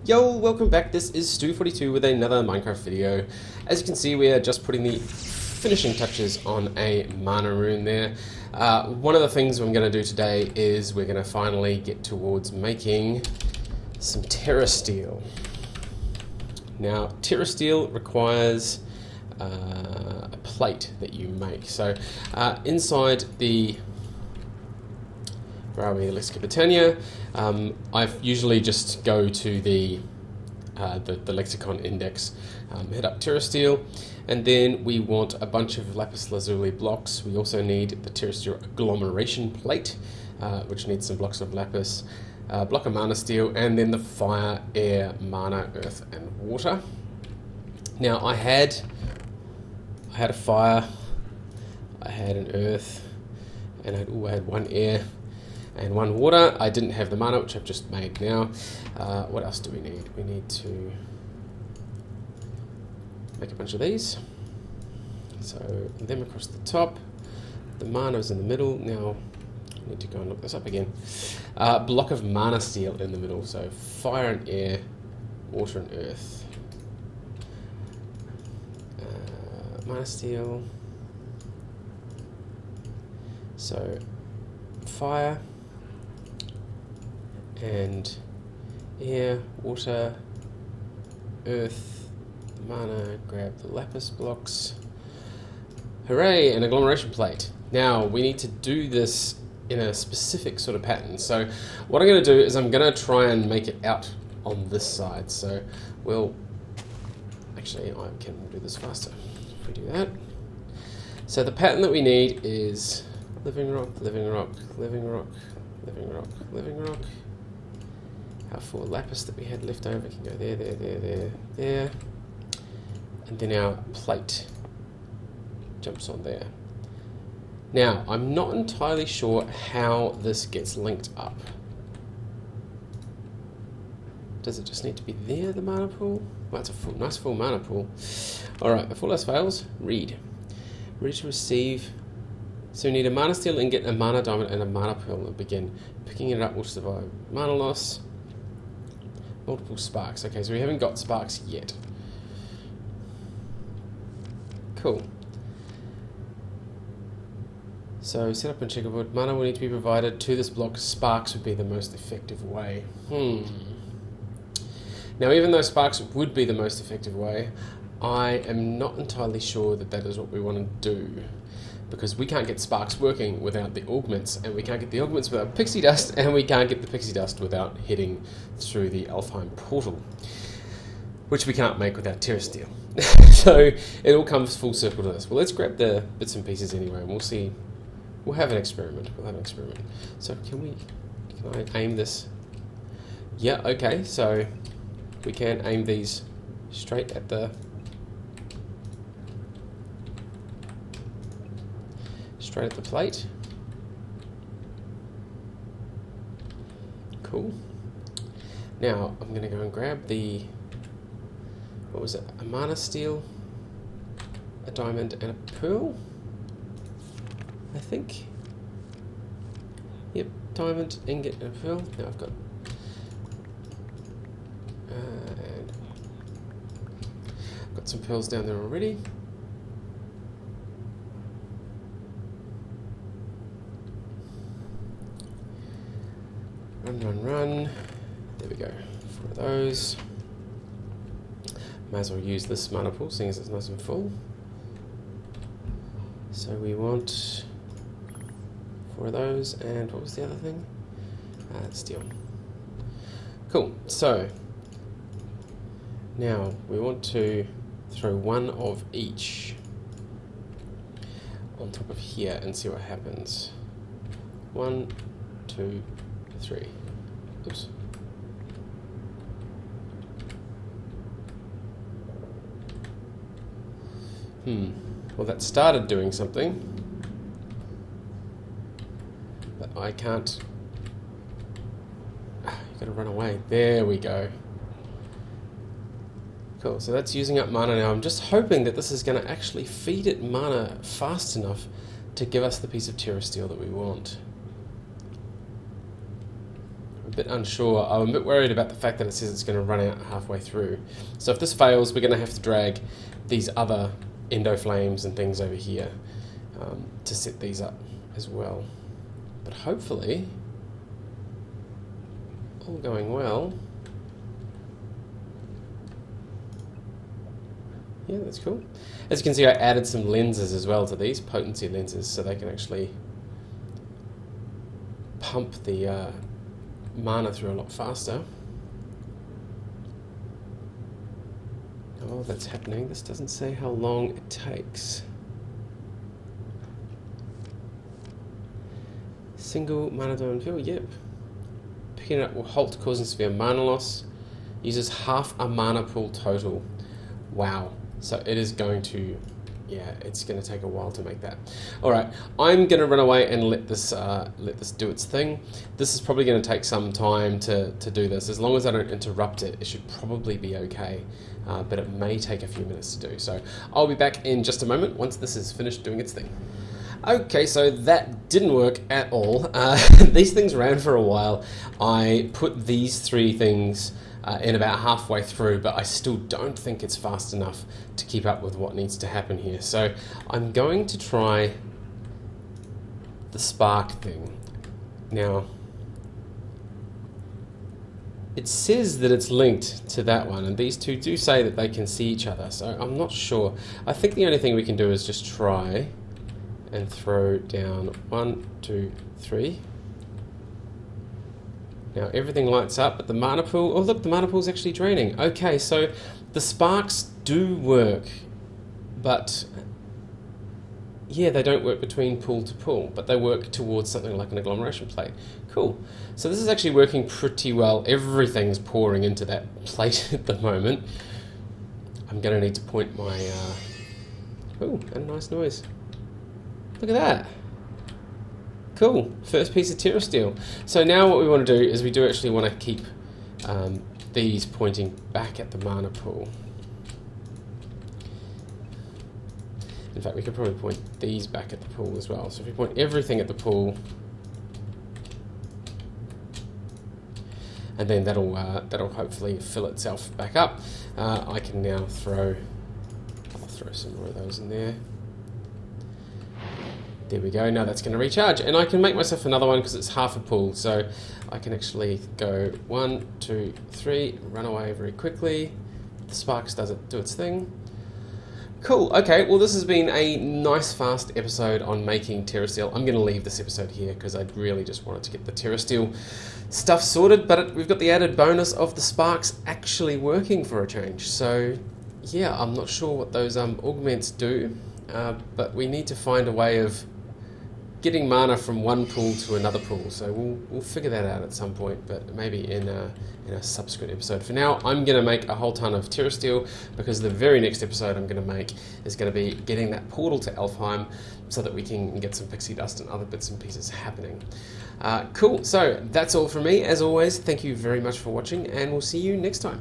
Yo, welcome back. This is Stu42 with another Minecraft video. As you can see, we are just putting the finishing touches on a mana rune there. One of the things I'm going to do today is we're going to finally get towards making some Terrasteel. Now, Terrasteel requires a plate that you make. So inside the let's get Botania. I usually just go to the lexicon index, hit up Terrasteel, and then we want a bunch of lapis lazuli blocks. We also need the Terrasteel Agglomeration Plate, which needs some blocks of lapis, a block of mana steel, and then the fire, air, mana, earth, and water. Now I had a fire, I had an earth, and I had one air and one water. I didn't have the mana, which I've just made now. What else do we need? We need to make a bunch of these. So them across the top. The mana is in the middle. Now I need to go and look this up again. Block of mana steel in the middle. So fire and air, water and earth. Mana steel. So fire and air, water, earth, mana, grab the lapis blocks. Hooray, an agglomeration plate. Now, we need to do this in a specific sort of pattern. So, what I'm going to do is I'm going to try and make it out on this side. So, actually, I can do this faster if we do that. So, the pattern that we need is living rock, living rock, living rock, living rock, living rock. Our 4 lapis that we had left over can go there, there, there, there, there. And then our plate jumps on there. Now, I'm not entirely sure how this gets linked up. Does it just need to be there, the mana pool? Well, it's a nice full mana pool. Alright, if all else fails, read. Ready to receive. So we need a mana steel ingot, a mana diamond, and a mana pearl to begin. Picking it up will survive mana loss. Multiple sparks. Okay, so we haven't got sparks yet. Cool. So set up in checkerboard. Mana will need to be provided to this block. Sparks would be the most effective way. Now, even though sparks would be the most effective way, I am not entirely sure that that is what we want to do. Because we can't get sparks working without the augments, and we can't get the augments without pixie dust, and we can't get the pixie dust without heading through the Alfheim portal, which we can't make without Terrasteel. So it all comes full circle to this. Well, let's grab the bits and pieces anyway, and we'll see. We'll have an experiment. So can I aim this? Yeah, okay, so we can aim these straight at the plate. Cool. Now I'm going to go and grab the, what was it, a mana steel, a diamond, and a pearl, I think. Yep, diamond, ingot, and a pearl. Now I've got some pearls down there already. Run. There we go. 4 of those. Might as well use this mana pool, seeing as it's nice and full. So we want 4 of those, and what was the other thing? Steel. Cool. So now we want to throw 1 of each on top of here and see what happens. 1, 2, 3. Oops. Well, that started doing something, but I can't. You gotta run away. There we go. Cool, so that's using up mana now. I'm just hoping that this is going to actually feed it mana fast enough to give us the piece of Terrasteel that we want. bit unsure. I'm a bit worried about the fact that it says it's going to run out halfway through. So if this fails, we're going to have to drag these other endo flames and things over here to set these up as well. But hopefully, all going well. Yeah, that's cool. As you can see, I added some lenses as well to these, potency lenses, so they can actually pump the mana through a lot faster. Oh, that's happening. This doesn't say how long it takes. Single mana don't fill, yep. Picking it up will halt, causing severe mana loss. Uses half a mana pool total. Wow. So it is going to, yeah, it's going to take a while to make that. All right, I'm going to run away and let this do its thing. This is probably going to take some time to do this. As long as I don't interrupt it, it should probably be okay. But it may take a few minutes to do. So I'll be back in just a moment once this is finished doing its thing. Okay, so that didn't work at all. These things ran for a while. I put these three things in about halfway through, but I still don't think it's fast enough to keep up with what needs to happen here. So I'm going to try the spark thing. Now, it says that it's linked to that one, and these two do say that they can see each other, so I'm not sure. I think the only thing we can do is just try and throw down 1, 2, 3. Now everything lights up, but the mana pool, oh look, the mana pool is actually draining. Okay, so the sparks do work, but yeah, they don't work between pool to pool, but they work towards something like an agglomeration plate. Cool. So this is actually working pretty well. Everything's pouring into that plate at the moment. I'm going to need to point my... Oh, and a nice noise. Look at that. Cool, first piece of Terrasteel. So now what we want to do is we do actually want to keep these pointing back at the mana pool. In fact, we could probably point these back at the pool as well. So if we point everything at the pool, and then that'll hopefully fill itself back up. I can now I'll throw some more of those in there. There we go, now that's going to recharge. And I can make myself another one because it's half a pool. So I can actually go 1, 2, 3, run away very quickly. The sparks do its thing. Cool, okay, well this has been a nice fast episode on making Terrasteel. I'm going to leave this episode here because I really just wanted to get the Terrasteel stuff sorted, but we've got the added bonus of the sparks actually working for a change. So yeah, I'm not sure what those augments do, but we need to find a way of getting mana from one pool to another pool, so we'll figure that out at some point, but maybe in a subsequent episode. For now, I'm going to make a whole ton of Terrasteel because the very next episode I'm going to make is going to be getting that portal to Elfheim so that we can get some pixie dust and other bits and pieces happening. Cool, so that's all from me. As always, thank you very much for watching, and we'll see you next time.